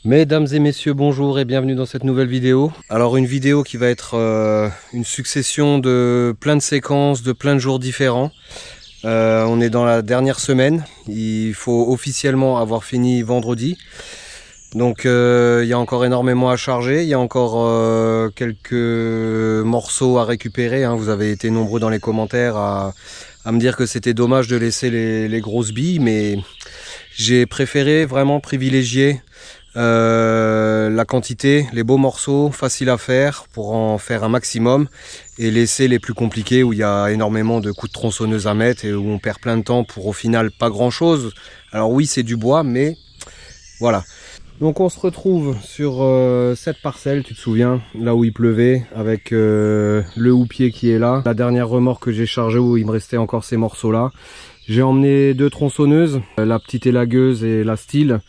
Mesdames et messieurs, bonjour et bienvenue dans cette nouvelle vidéo. Alors une vidéo qui va être une succession de plein de séquences, de plein de jours différents. On est dans la dernière semaine, il faut officiellement avoir fini vendredi. Donc il y a encore énormément à charger, il y a encore quelques morceaux à récupérer. Hein. Vous avez été nombreux dans les commentaires à me dire que c'était dommage de laisser les grosses billes, mais j'ai préféré vraiment privilégier la quantité, les beaux morceaux, faciles à faire pour en faire un maximum et laisser les plus compliqués où il y a énormément de coups de tronçonneuse à mettre et où on perd plein de temps pour au final pas grand chose. Alors oui, c'est du bois, mais voilà. Donc on se retrouve sur cette parcelle, tu te souviens, là où il pleuvait, avec le houppier qui est là. La dernière remorque que j'ai chargée où il me restait encore ces morceaux là. J'ai emmené deux tronçonneuses, la petite élagueuse et la style.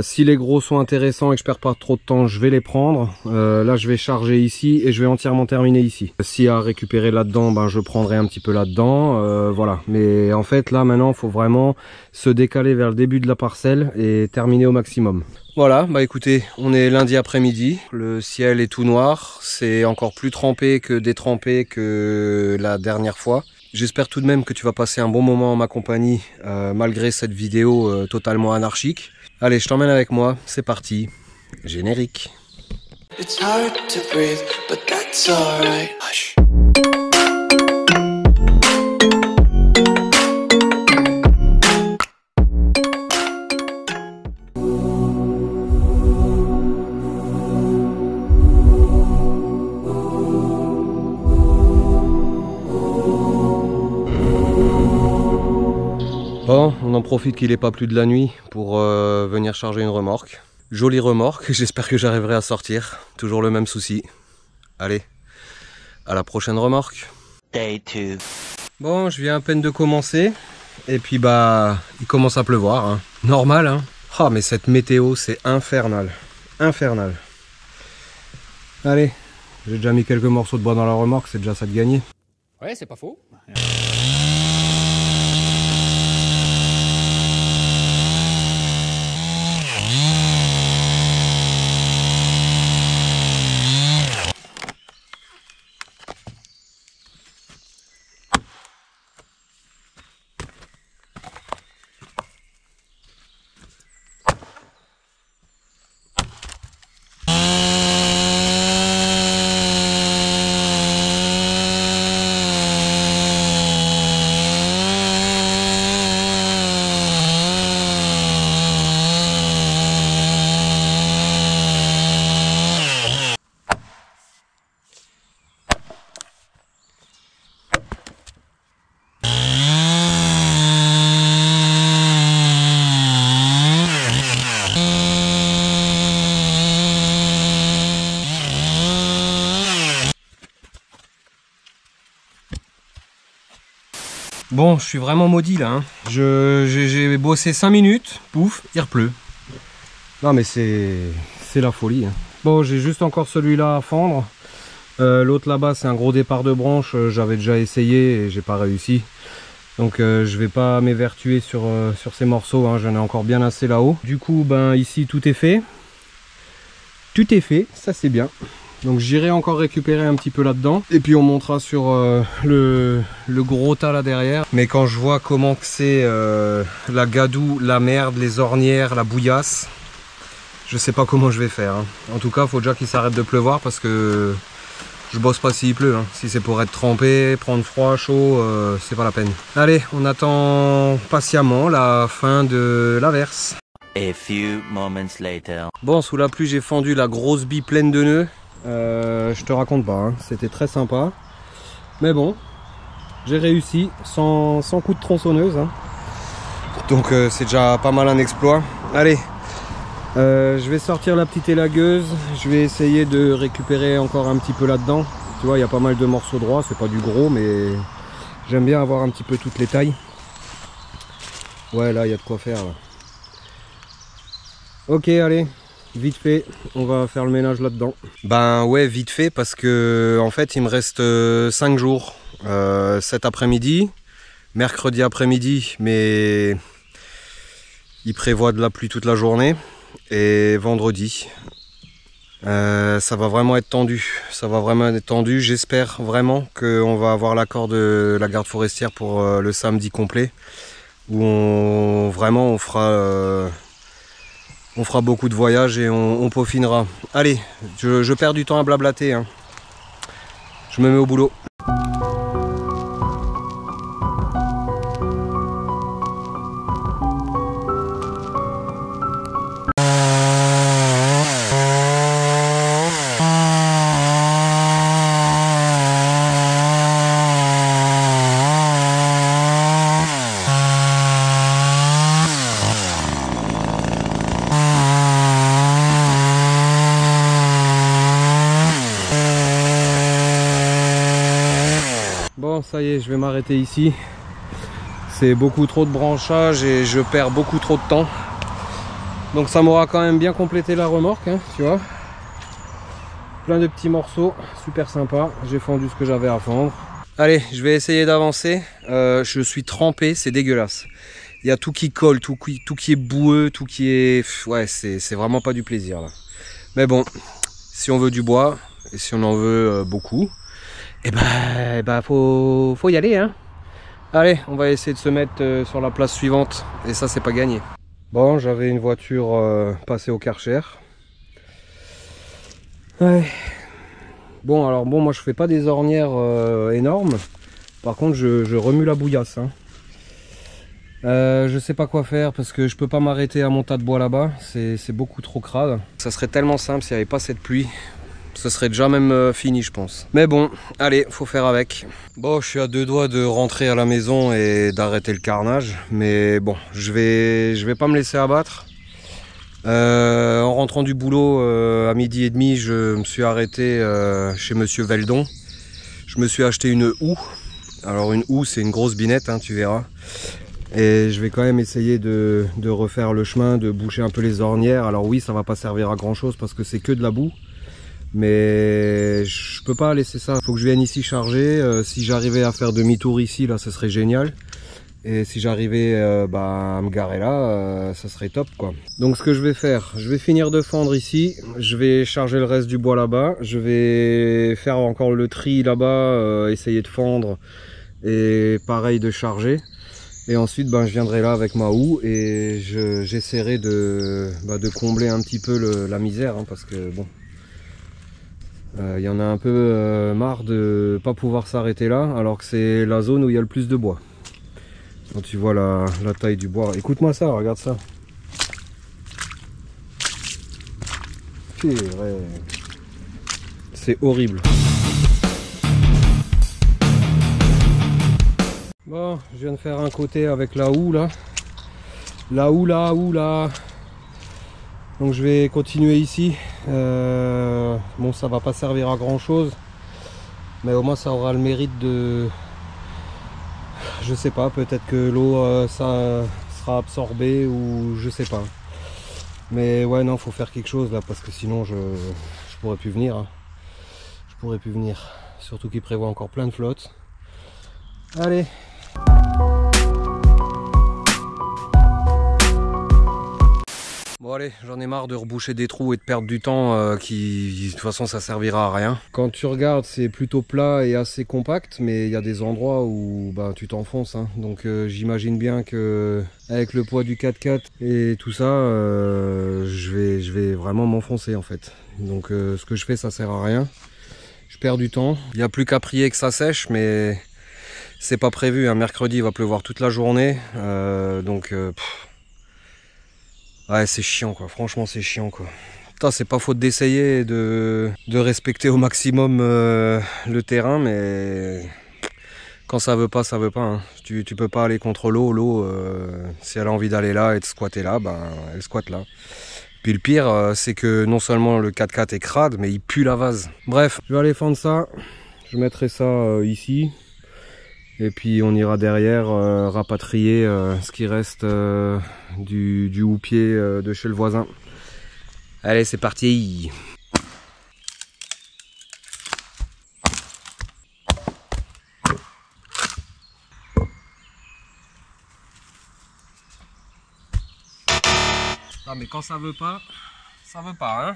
Si les gros sont intéressants et que je perds pas trop de temps, je vais les prendre. Là je vais charger ici et je vais entièrement terminer ici. S'il y a à récupérer là-dedans, ben, je prendrai un petit peu là-dedans. Voilà. Mais en fait là maintenant il faut vraiment se décaler vers le début de la parcelle et terminer au maximum. Voilà, bah écoutez, on est lundi après-midi, le ciel est tout noir, c'est encore plus trempé que détrempé que la dernière fois. J'espère tout de même que tu vas passer un bon moment en ma compagnie malgré cette vidéo totalement anarchique. Allez, je t'emmène avec moi, c'est parti, générique. It's hard to breathe, but that's all right. Hush. Bon, on en profite qu'il n'est pas plus de la nuit pour venir charger une remorque. Jolie remorque, j'espère que j'arriverai à sortir. Toujours le même souci. Allez, à la prochaine remorque. Day 2. Bon, je viens à peine de commencer. Et puis bah, il commence à pleuvoir. Hein. Normal, hein. Ah, mais cette météo, c'est infernal. Infernal. Allez, j'ai déjà mis quelques morceaux de bois dans la remorque, c'est déjà ça de gagner. Ouais, c'est pas faux. Bon, je suis vraiment maudit là. Hein. J'ai bossé 5 minutes, pouf, il repleut. Non mais c'est la folie. Hein. Bon, j'ai juste encore celui-là à fendre. L'autre là-bas, c'est un gros départ de branche. J'avais déjà essayé et j'ai pas réussi. Donc je vais pas m'évertuer sur ces morceaux. Hein. J'en ai encore bien assez là-haut. Du coup, ben ici tout est fait. Tout est fait, ça c'est bien. Donc j'irai encore récupérer un petit peu là-dedans. Et puis on montera sur le gros tas là derrière. Mais quand je vois comment que c'est la gadoue, la merde, les ornières, la bouillasse, je sais pas comment je vais faire. Hein. En tout cas, il faut déjà qu'il s'arrête de pleuvoir parce que je bosse pas s'il pleut. Hein. Si c'est pour être trempé, prendre froid, chaud, c'est pas la peine. Allez, on attend patiemment la fin de l'averse. A few moments later. Bon, sous la pluie, j'ai fendu la grosse bille pleine de nœuds. Je te raconte pas, hein. C'était très sympa. Mais bon, j'ai réussi sans coup de tronçonneuse. Hein. Donc c'est déjà pas mal un exploit. Allez, je vais sortir la petite élagueuse. Je vais essayer de récupérer encore un petit peu là-dedans. Tu vois, il y a pas mal de morceaux droits. C'est pas du gros, mais j'aime bien avoir un petit peu toutes les tailles. Ouais, là, il y a de quoi faire. Là. Ok, allez. Vite fait, on va faire le ménage là-dedans. Ben ouais, vite fait parce que en fait il me reste 5 jours. Cet après-midi, mercredi après-midi, mais il prévoit de la pluie toute la journée. et vendredi. Ça va vraiment être tendu. Ça va vraiment être tendu. J'espère vraiment qu'on va avoir l'accord de la garde forestière pour le samedi complet. Où on fera beaucoup de voyages et on peaufinera. Allez, je perds du temps à blablater, hein. Je me mets au boulot. Bon, ça y est, je vais m'arrêter ici. C'est beaucoup trop de branchage et je perds beaucoup trop de temps. Donc ça m'aura quand même bien complété la remorque, hein, tu vois. Plein de petits morceaux, super sympa. J'ai fendu ce que j'avais à fendre. Allez, je vais essayer d'avancer. Je suis trempé, c'est dégueulasse. Il y a tout qui colle, tout qui est boueux, tout qui est... Ouais, c'est vraiment pas du plaisir là. Mais bon, si on veut du bois, et si on en veut beaucoup, et ben faut y aller, hein. Allez, on va essayer de se mettre sur la place suivante. Et ça, c'est pas gagné. Bon, j'avais une voiture passée au Karcher. Ouais. Bon, alors bon, moi je fais pas des ornières énormes. Par contre, je remue la bouillasse, hein. Je sais pas quoi faire parce que je peux pas m'arrêter à mon tas de bois là-bas. C'est beaucoup trop crade. Ça serait tellement simple s'il n'y avait pas cette pluie. Ce serait déjà même fini, je pense. Mais bon, allez, faut faire avec. Bon, je suis à deux doigts de rentrer à la maison et d'arrêter le carnage. Mais bon, je vais pas me laisser abattre. En rentrant du boulot à 12h30, je me suis arrêté chez Monsieur Veldon. Je me suis acheté une houe. Alors une houe, c'est une grosse binette, hein, tu verras. Et je vais quand même essayer de refaire le chemin, de boucher un peu les ornières. Alors oui, ça va pas servir à grand chose parce que c'est que de la boue. Mais je peux pas laisser ça, il faut que je vienne ici charger. Si j'arrivais à faire demi-tour ici, là, ce serait génial. Et si j'arrivais à me garer là, ça serait top, quoi. Donc ce que je vais faire, je vais finir de fendre ici. Je vais charger le reste du bois là-bas. Je vais faire encore le tri là-bas, essayer de fendre. Et pareil de charger. Et ensuite je viendrai là avec ma houe et j'essaierai de combler un petit peu la misère, hein, parce que bon... Il y en a un peu marre de pas pouvoir s'arrêter là, alors que c'est la zone où il y a le plus de bois. Quand tu vois la taille du bois, écoute-moi ça, regarde ça. C'est horrible. Bon, je viens de faire un côté avec la houe là. La houe là. Donc je vais continuer ici. Bon, ça va pas servir à grand chose, mais au moins ça aura le mérite de... Je sais pas, peut-être que l'eau ça sera absorbée ou je sais pas. Mais ouais, non, faut faire quelque chose là parce que sinon je pourrais plus venir, hein. Je pourrais plus venir. Surtout qu'il prévoit encore plein de flottes. Allez. Bon allez, j'en ai marre de reboucher des trous et de perdre du temps qui de toute façon ça servira à rien. Quand tu regardes, c'est plutôt plat et assez compact, mais il y a des endroits où tu t'enfonces, hein. Donc j'imagine bien que avec le poids du 4x4 et tout ça, je vais vraiment m'enfoncer en fait. Donc ce que je fais, ça sert à rien. Je perds du temps. Il n'y a plus qu'à prier que ça sèche, mais c'est pas prévu, hein. Mercredi il va pleuvoir toute la journée, ouais, c'est chiant quoi, franchement c'est chiant quoi. Putain, c'est pas faute d'essayer et de respecter au maximum le terrain, mais quand ça veut pas, hein. Tu peux pas aller contre l'eau, si elle a envie d'aller là et de squatter là, elle squatte là. Puis le pire, c'est que non seulement le 4x4 est crade, mais il pue la vase. Bref, je vais aller fendre ça, je mettrai ça ici. Et puis on ira derrière rapatrier ce qui reste du houppier de chez le voisin. Allez, c'est parti. Ah mais quand ça veut pas hein.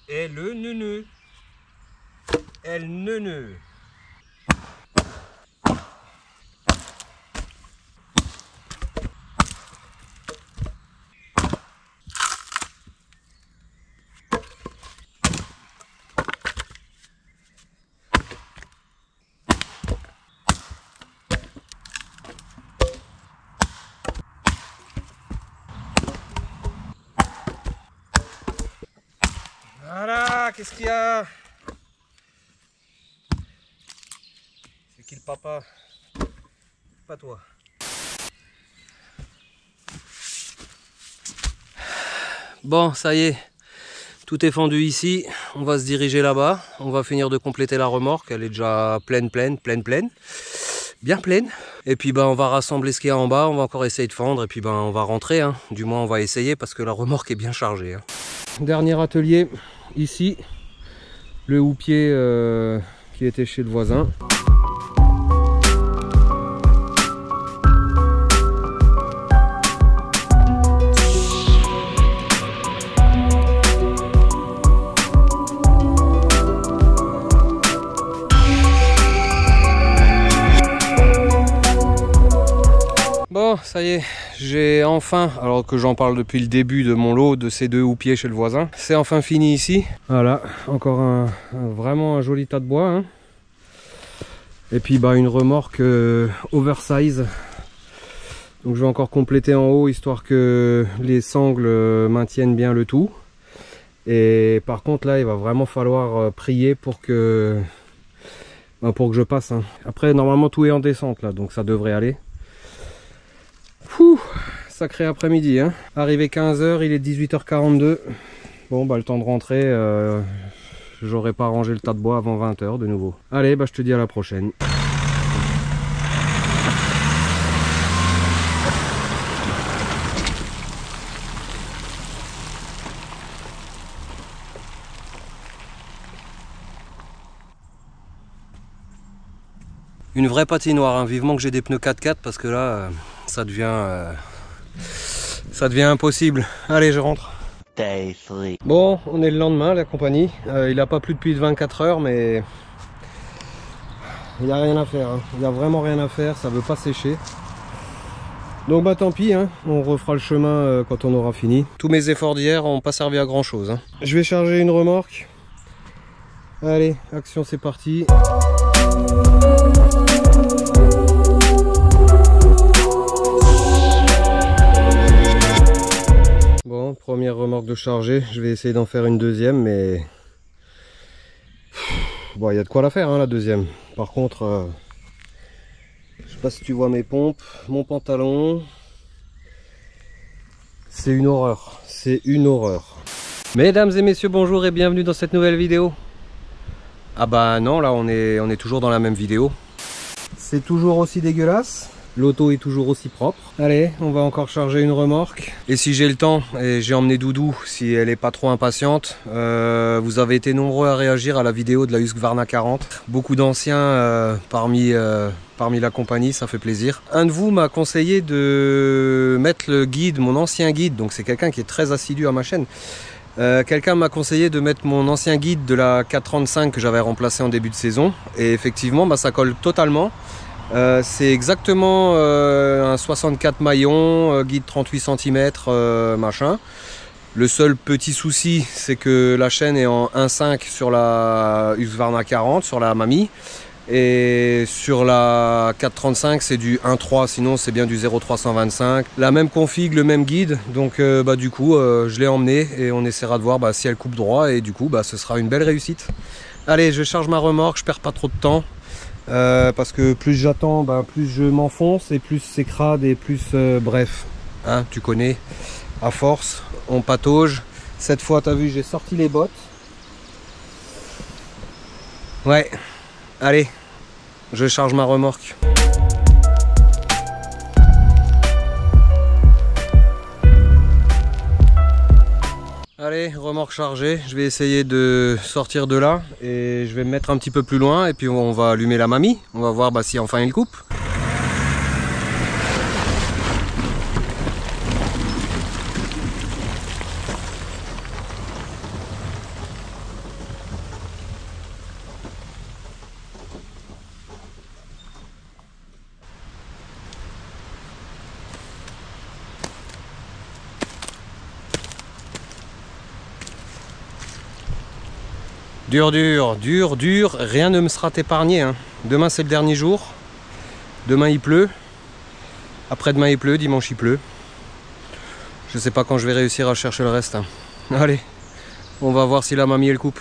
Et le neuneu. Elle neuneu. Voilà, qu'est-ce qu'il y a? C'est qui le papa? Pas toi. Bon, ça y est, tout est fendu ici. On va se diriger là-bas. On va finir de compléter la remorque. Elle est déjà pleine. Bien pleine. Et puis on va rassembler ce qu'il y a en bas. On va encore essayer de fendre. Et puis on va rentrer. Hein. Du moins, on va essayer parce que la remorque est bien chargée. Hein. Dernier atelier. Ici, le houppier qui était chez le voisin. Bon, ça y est, j'ai enfin, alors que j'en parle depuis le début de mon lot de ces deux houppiers chez le voisin, c'est enfin fini ici. Voilà, encore vraiment un joli tas de bois. Hein. Et puis une remorque oversize. Donc je vais encore compléter en haut histoire que les sangles maintiennent bien le tout. Et par contre là, il va vraiment falloir prier pour que je passe. Hein. Après, normalement tout est en descente là, donc ça devrait aller. Ouh, sacré après-midi, hein. Arrivé 15 h, il est 18 h 42. Bon, le temps de rentrer, j'aurais pas rangé le tas de bois avant 20 h de nouveau. Allez, je te dis à la prochaine. Une vraie patinoire, hein. Vivement que j'ai des pneus 4x4 parce que là, ça devient impossible. Allez, je rentre. Bon, on est le lendemain, la compagnie. Il n'a pas plu depuis 24 heures, mais il n'y a rien à faire. Hein. Il n'y a vraiment rien à faire, ça ne veut pas sécher. Donc tant pis, hein. On refera le chemin quand on aura fini. Tous mes efforts d'hier n'ont pas servi à grand chose. Hein. Je vais charger une remorque. Allez, action, c'est parti. Bon, première remorque de charger, je vais essayer d'en faire une deuxième, mais bon, il y a de quoi la faire, hein, la deuxième. Par contre, je sais pas si tu vois mes pompes, mon pantalon, c'est une horreur, c'est une horreur. Mesdames et messieurs, bonjour et bienvenue dans cette nouvelle vidéo. Ah non, là on est toujours dans la même vidéo. C'est toujours aussi dégueulasse. L'auto est toujours aussi propre. Allez, on va encore charger une remorque. Et si j'ai le temps, et j'ai emmené Doudou, si elle est pas trop impatiente, vous avez été nombreux à réagir à la vidéo de la Husqvarna 40. Beaucoup d'anciens parmi la compagnie, ça fait plaisir. Un de vous m'a conseillé de mettre le guide, mon ancien guide, donc c'est quelqu'un qui est très assidu à ma chaîne. Quelqu'un m'a conseillé de mettre mon ancien guide de la 435 que j'avais remplacé en début de saison. Et effectivement, ça colle totalement. C'est exactement un 64 maillons, guide 38 cm, machin. Le seul petit souci, c'est que la chaîne est en 1.5 sur la Husqvarna 40, sur la Mami. Et sur la 435, c'est du 1.3, sinon c'est bien du 0.325. La même config, le même guide, donc du coup, je l'ai emmené et on essaiera de voir si elle coupe droit. Et du coup, ce sera une belle réussite. Allez, je charge ma remorque, je perds pas trop de temps. Parce que plus j'attends, plus je m'enfonce et plus c'est crade et plus bref, hein, tu connais, à force on patauge. Cette fois t'as vu, j'ai sorti les bottes. Ouais, allez, je charge ma remorque. Allez, remorque chargée, je vais essayer de sortir de là et je vais me mettre un petit peu plus loin et puis on va allumer la mamie. On va voir si enfin il coupe. Dur, rien ne me sera épargné. Hein. Demain c'est le dernier jour. Demain il pleut. Après-demain il pleut, dimanche il pleut. Je sais pas quand je vais réussir à chercher le reste. Hein. Allez, on va voir si la mamie elle coupe.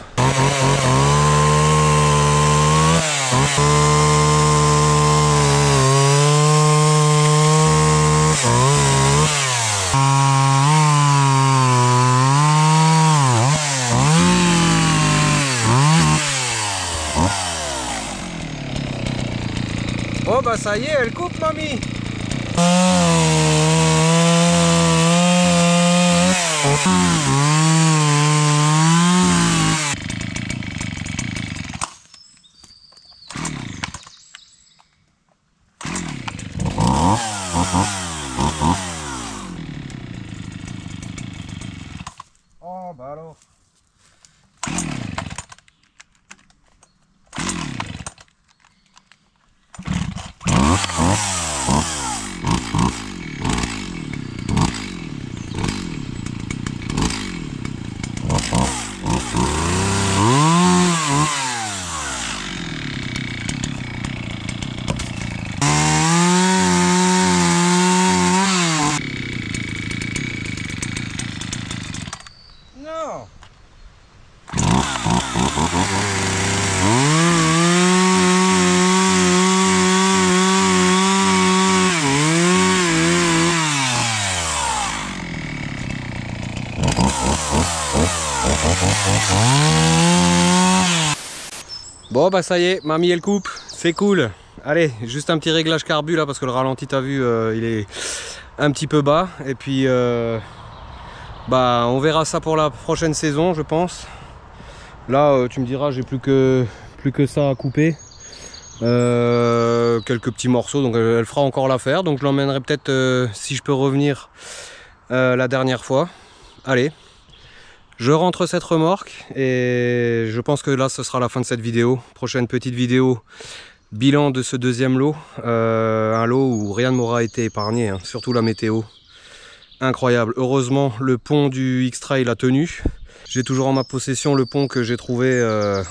Oh bah ça y est, elle coupe mamie. Oh bah alors. Non. Bon bah ça y est, mamie elle coupe, c'est cool. Allez, juste un petit réglage carbu là parce que le ralenti t'as vu il est un petit peu bas. Et puis bah on verra ça pour la prochaine saison je pense. Là tu me diras j'ai plus que ça à couper. Quelques petits morceaux donc elle fera encore l'affaire. Donc je l'emmènerai peut-être si je peux revenir la dernière fois. Allez. Je rentre cette remorque et je pense que là ce sera la fin de cette vidéo. Prochaine petite vidéo, bilan de ce deuxième lot. Un lot où rien ne m'aura été épargné, hein, surtout la météo. Incroyable. Heureusement le pont du X-Trail a tenu. J'ai toujours en ma possession le pont que j'ai trouvé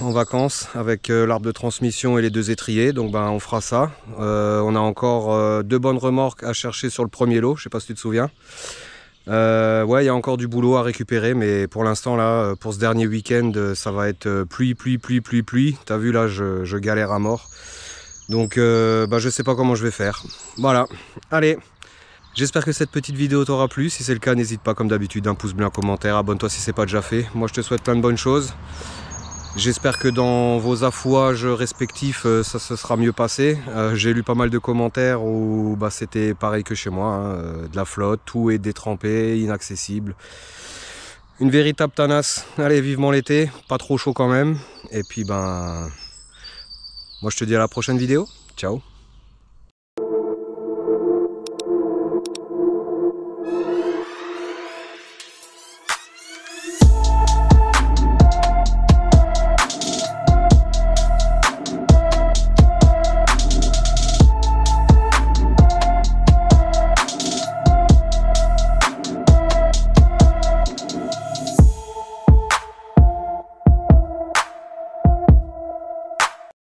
en vacances avec l'arbre de transmission et les deux étriers. Donc ben, on fera ça. On a encore 2 bonnes remorques à chercher sur le premier lot. Je sais pas si tu te souviens. Ouais, il y a encore du boulot à récupérer, mais pour l'instant là, pour ce dernier week-end, ça va être pluie. T'as vu là, je galère à mort. Donc, bah, je sais pas comment je vais faire. Voilà. Allez. J'espère que cette petite vidéo t'aura plu. Si c'est le cas, n'hésite pas comme d'habitude, un pouce bleu, un commentaire, abonne-toi si c'est pas déjà fait. Moi, je te souhaite plein de bonnes choses. J'espère que dans vos affouages respectifs, ça se sera mieux passé. J'ai lu pas mal de commentaires où bah, c'était pareil que chez moi. Hein, de la flotte, tout est détrempé, inaccessible. Une véritable tanasse. Allez, vivement l'été, pas trop chaud quand même. Et puis ben, moi je te dis à la prochaine vidéo. Ciao.